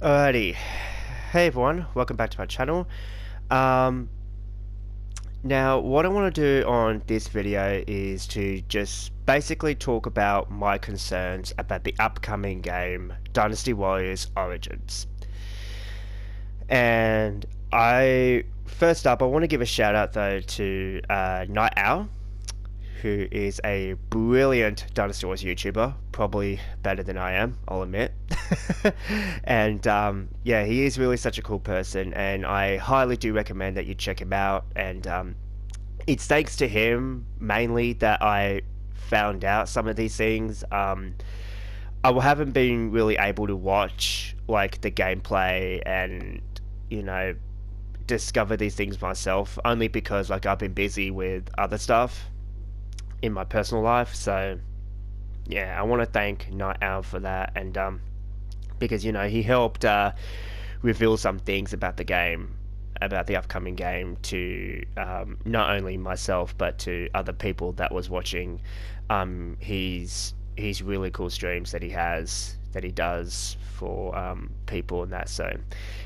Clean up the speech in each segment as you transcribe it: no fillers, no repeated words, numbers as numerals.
Alrighty, hey everyone, welcome back to my channel. Um, Now what I want to do on this video is to just basically talk about my concerns about the upcoming game Dynasty Warriors Origins. And first up, I want to give a shout out though to Night Owl, who is a brilliant Dynasty Wars YouTuber, probably better than I am, I'll admit. And yeah, he is really such a cool person, and I highly do recommend that you check him out. And it's thanks to him mainly that I found out some of these things. I haven't been really able to watch like the gameplay and you know discover these things myself, only because like I've been busy with other stuff in my personal life. So yeah, I want to thank Night Owl for that, and because he helped reveal some things about the game, about the upcoming game, to not only myself but to other people that was watching his really cool streams that he does for people and that. So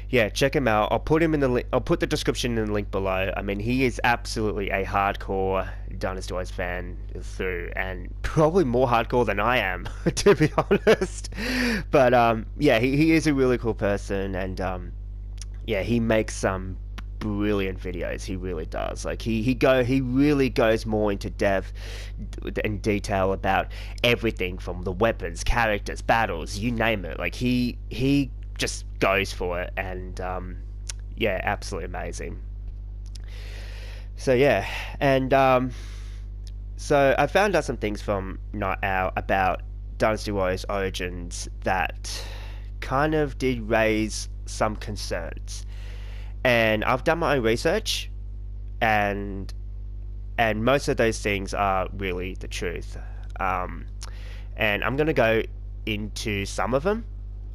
yeah, check him out. I'll put him in the I'll put the description in the link below. I mean, he is absolutely a hardcore Dynasty Warriors fan through, and probably more hardcore than I am, to be honest. But yeah, he is a really cool person, and yeah, he makes some brilliant videos. He really does. Like he really goes more into depth and detail about everything from the weapons, characters, battles, you name it. Like he just goes for it, and yeah, absolutely amazing. So yeah, and so I found out some things from Night Owl about Dynasty Warriors Origins that kind of did raise some concerns. And I've done my own research, and most of those things are really the truth. And I'm gonna go into some of them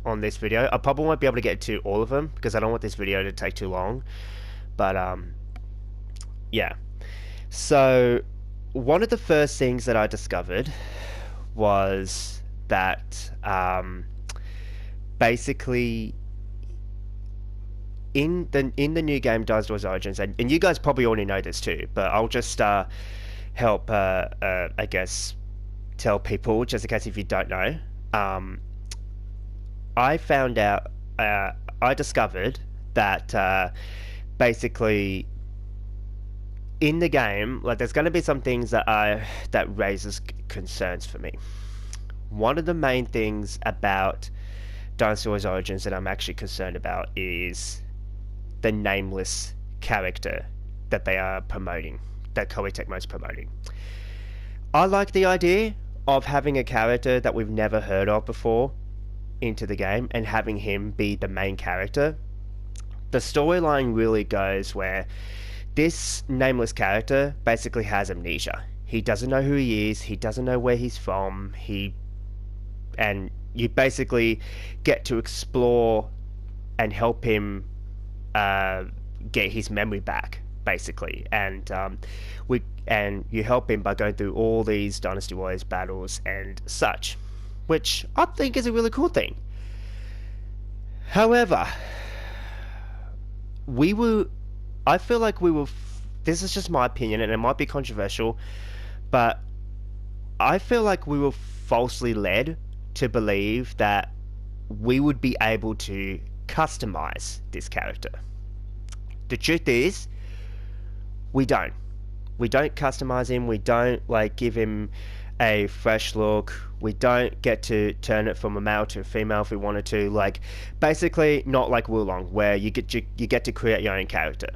on this video. I probably won't be able to get to all of them because I don't want this video to take too long. But yeah. So one of the first things that I discovered was that basically in the new game Dynasty Warriors Origins, and you guys probably already know this too, but I'll just help I guess tell people, just in case if you don't know. I found out, I discovered that basically in the game, like, there's going to be some things that raises concerns for me. One of the main things about Dynasty Warriors Origins that I'm actually concerned about is the nameless character that they are promoting, that Koei Tecmo is promoting. I like the idea of having a character that we've never heard of before into the game and having him be the main character. The storyline really goes where this nameless character basically has amnesia. He doesn't know who he is, he doesn't know where he's from, and you basically get to explore and help him get his memory back, basically. And you help him by going through all these Dynasty Warriors battles and such, which I think is a really cool thing. However, I feel like this is just my opinion, and it might be controversial, but I feel like we were falsely led to believe that we would be able to customize this character. The truth is, we don't. We don't customize him. We don't like give him a fresh look. We don't get to turn it from a male to a female if we wanted to. Like, basically, not like Wulong, where you get to create your own character.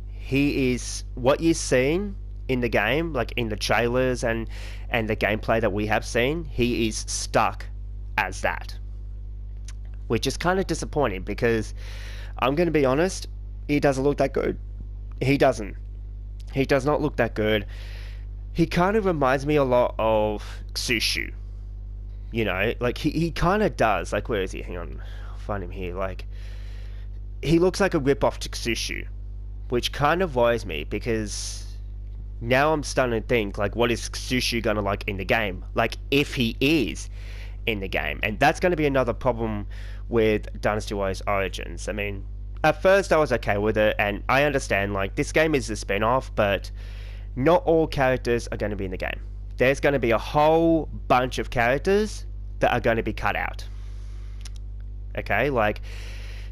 He is what you've seen in the game, like in the trailers and the gameplay that we have seen. He is stuck as that, which is kind of disappointing because I'm going to be honest, he doesn't look that good. He doesn't. He does not look that good. He kind of reminds me a lot of Xushu. You know, like he kind of does. Like, where is he? Hang on, I'll find him here. Like, he looks like a rip-off to Xushu, which kind of worries me because now I'm starting to think, like, what is Xushu gonna like in the game? Like, if he is in the game, and that's going to be another problem with Dynasty Warriors Origins. I mean, at first I was okay with it, and I understand, like, this game is a spin-off, but not all characters are going to be in the game. There's going to be a whole bunch of characters that are going to be cut out. Okay, like,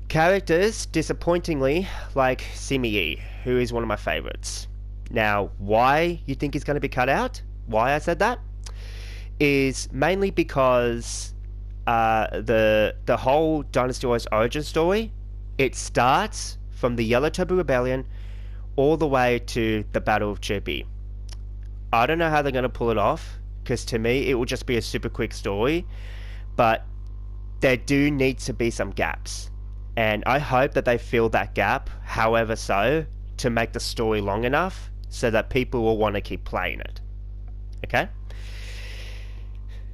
characters, disappointingly, like Simi Yi, who is one of my favorites. Now, why you think he's going to be cut out? Why I said that? Is mainly because the whole Dynasty Warriors origin story, it starts from the Yellow Turbo Rebellion all the way to the Battle of Chirpy. I don't know how they're going to pull it off, because to me it will just be a super quick story, but there do need to be some gaps, and I hope that they fill that gap however so to make the story long enough so that people will want to keep playing it. Okay?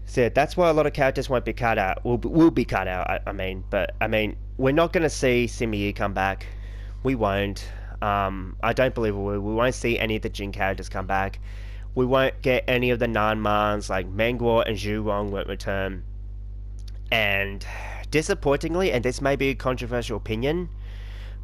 So that's why a lot of characters won't be cut out. Will be cut out. I mean, we're not going to see Simi Yi come back. We won't. I don't believe we will. We won't see any of the Jin characters come back. We won't get any of the Nanmans, like Mengguo and Zhu Rong won't return. And disappointingly, and this may be a controversial opinion,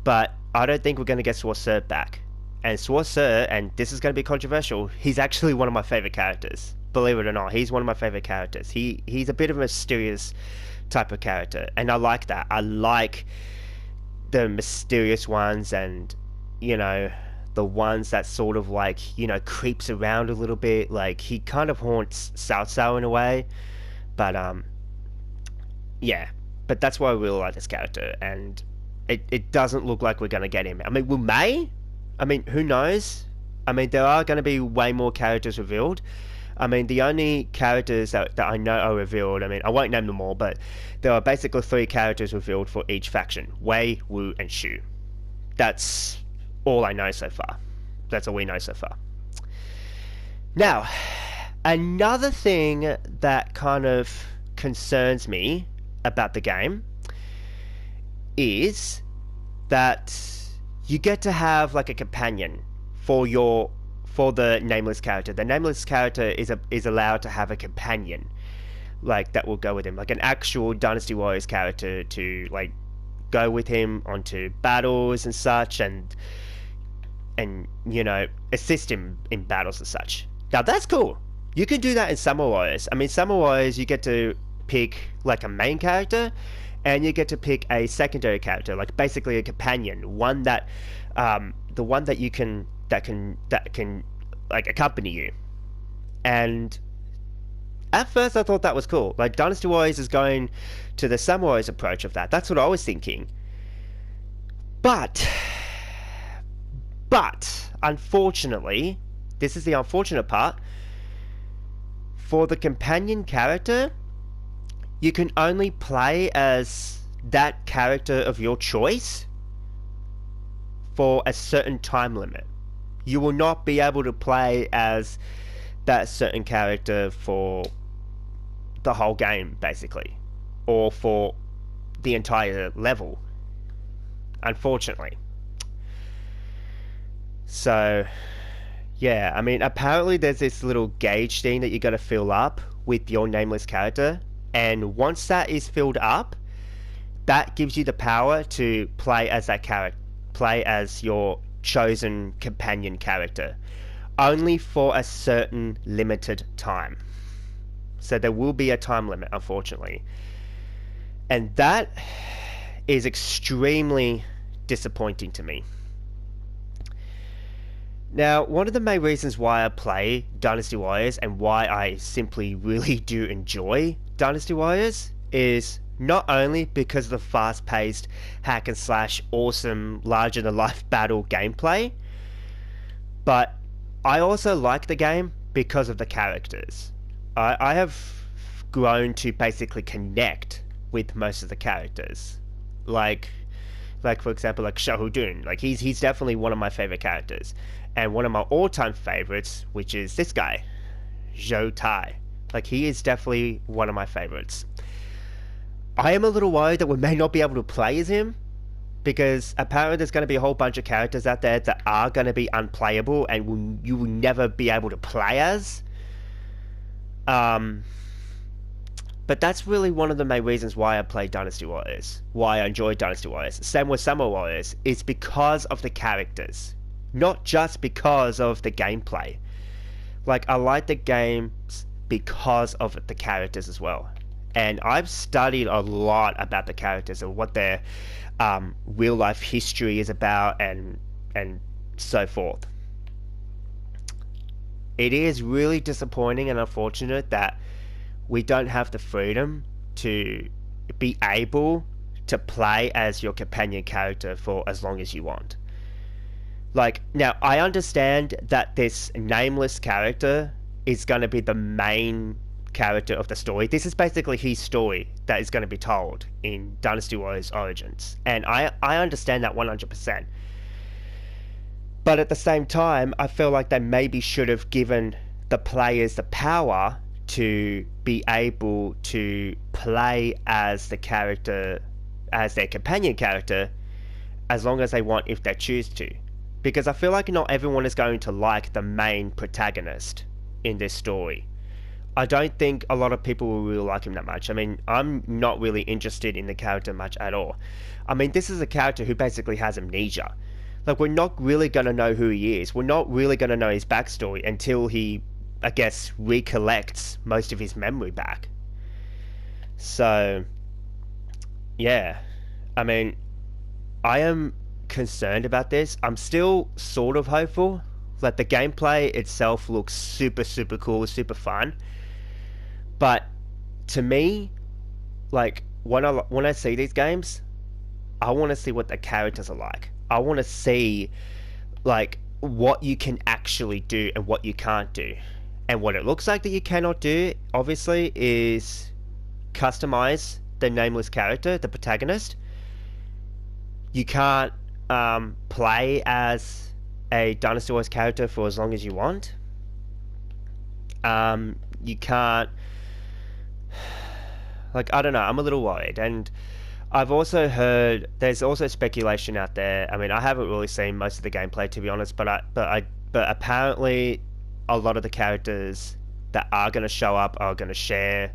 but I don't think we're going to get Suo back. And Suo, and this is going to be controversial, he's actually one of my favorite characters. Believe it or not, he's one of my favorite characters. He's a bit of a mysterious type of character, and I like that. I like the mysterious ones, and, you know, the ones that sort of, like, you know, creeps around a little bit. Like, he kind of haunts Cao Cao in a way, but yeah, but that's why I really like this character, and it doesn't look like we're going to get him. I mean, we may. I mean, who knows? I mean, there are going to be way more characters revealed. I mean, the only characters that I know are revealed, I mean, I won't name them all, but there are basically 3 characters revealed for each faction. Wei, Wu, and Shu. That's all I know so far. That's all we know so far. Now, another thing that kind of concerns me about the game is that you get to have, like, a companion for the nameless character. The nameless character is allowed to have a companion, like, that will go with him, like an actual Dynasty Warriors character to, like, go with him onto battles and such, and you know, assist him in battles and such. Now that's cool. You can do that in Summer Warriors. I mean, Summer Warriors, you get to pick, like, a main character, and you get to pick a secondary character, like basically a companion, one that the one that you can that can like accompany you. And at first I thought that was cool. Like, Dynasty Warriors is going to the Summer Warriors approach of that. That's what I was thinking. But unfortunately, this is the unfortunate part, for the companion character, you can only play as that character of your choice for a certain time limit. You will not be able to play as that certain character for the whole game, basically, or for the entire level, unfortunately. So, yeah, I mean, apparently there's this little gauge thing that you got to fill up with your nameless character, and once that is filled up, that gives you the power to play as that character, play as your chosen companion character, only for a certain limited time. So there will be a time limit, unfortunately, and that is extremely disappointing to me. Now, one of the main reasons why I play Dynasty Warriors and why I simply really do enjoy Dynasty Warriors is not only because of the fast-paced, hack-and-slash, awesome, larger-than-life battle gameplay, but I also like the game because of the characters. I have grown to basically connect with most of the characters. Like for example, like Shahudun. Like, he's definitely one of my favorite characters. And one of my all-time favorites, which is this guy, Zhou Tai. Like, he is definitely one of my favorites. I am a little worried that we may not be able to play as him, because apparently there's going to be a whole bunch of characters out there that are going to be unplayable and you will never be able to play as. But that's really one of the main reasons why I play Dynasty Warriors, why I enjoy Dynasty Warriors. Same with Summer Warriors. It's because of the characters, not just because of the gameplay. Like, I like the games because of the characters as well. And I've studied a lot about the characters and what their real life history is about, and so forth. It is really disappointing and unfortunate that we don't have the freedom to be able to play as your companion character for as long as you want. Like, now, I understand that this nameless character is going to be the main character of the story. This is basically his story that is going to be told in Dynasty Warriors Origins. And I understand that 100%. But at the same time, I feel like they maybe should have given the players the power to be able to play as the character, as their companion character, as long as they want, if they choose to. Because I feel like not everyone is going to like the main protagonist in this story. I don't think a lot of people will really like him that much. I mean, I'm not really interested in the character much at all. I mean, this is a character who basically has amnesia. Like, we're not really going to know who he is. We're not really going to know his backstory until he, I guess, recollects most of his memory back. So, yeah. I mean, I am concerned about this. I'm still sort of hopeful. Like, the gameplay itself looks super, super cool, super fun. But to me, like, when I see these games, I want to see what the characters are like. I want to see, like, what you can actually do and what you can't do. And what it looks like that you cannot do, obviously, is customize the nameless character, the protagonist. You can't play as a Dynasty Warriors character for as long as you want. You can't... Like, I don't know, I'm a little worried. And I've also heard there's also speculation out there. I mean, I haven't really seen most of the gameplay, to be honest, but apparently a lot of the characters that are going to show up are going to share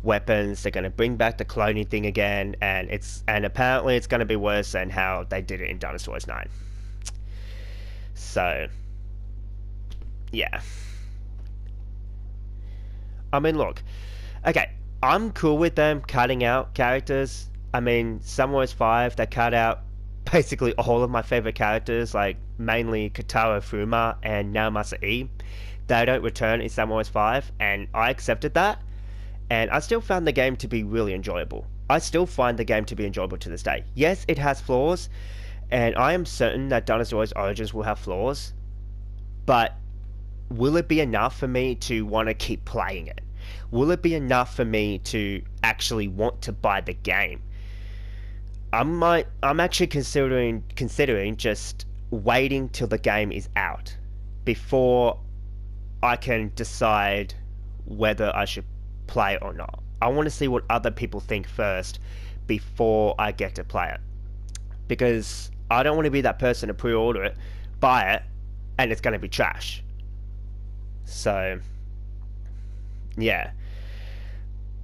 weapons. They're going to bring back the cloning thing again, and apparently it's going to be worse than how they did it in Dynasty Warriors 9. So, yeah. I mean, look, okay, I'm cool with them cutting out characters. I mean, Summer Wars 5, they cut out basically all of my favorite characters, like mainly Katara Fuma and Naomasa E. They don't return in Summer Wars 5, and I accepted that, and I still found the game to be really enjoyable. I still find the game to be enjoyable to this day. Yes, it has flaws, and I am certain that Dynasty Warriors Origins will have flaws, but will it be enough for me to want to keep playing it? Will it be enough for me to actually want to buy the game? I'm actually considering just waiting till the game is out before I can decide whether I should play it or not. I want to see what other people think first before I get to play it, because I don't want to be that person to pre-order it, buy it, and it's going to be trash. So, yeah.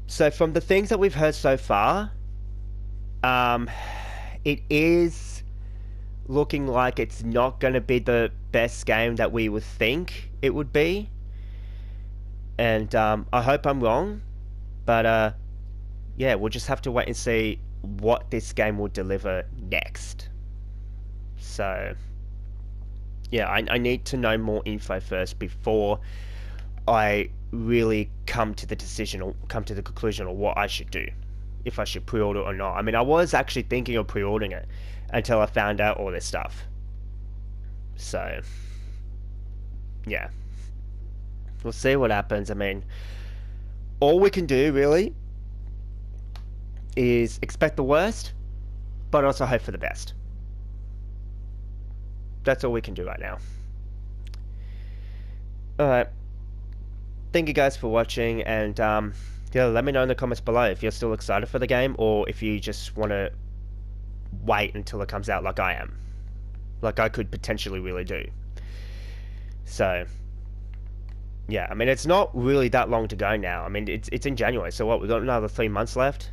So from the things that we've heard so far, it is looking like it's not going to be the best game that we would think it would be. And I hope I'm wrong, but yeah, we'll just have to wait and see what this game will deliver next. So, yeah, I need to know more info first before I really come to the decision or come to the conclusion of what I should do, if I should pre-order or not. I mean, I was actually thinking of pre-ordering it until I found out all this stuff. So, yeah, we'll see what happens. I mean, all we can do really is expect the worst, but also hope for the best. That's all we can do right now. Alright, thank you guys for watching, and yeah, let me know in the comments below if you're still excited for the game, or if you just want to wait until it comes out like I am. Like I could potentially really do. So, Yeah, I mean it's not really that long to go now. I mean it's in January, so what? We've got another 3 months left.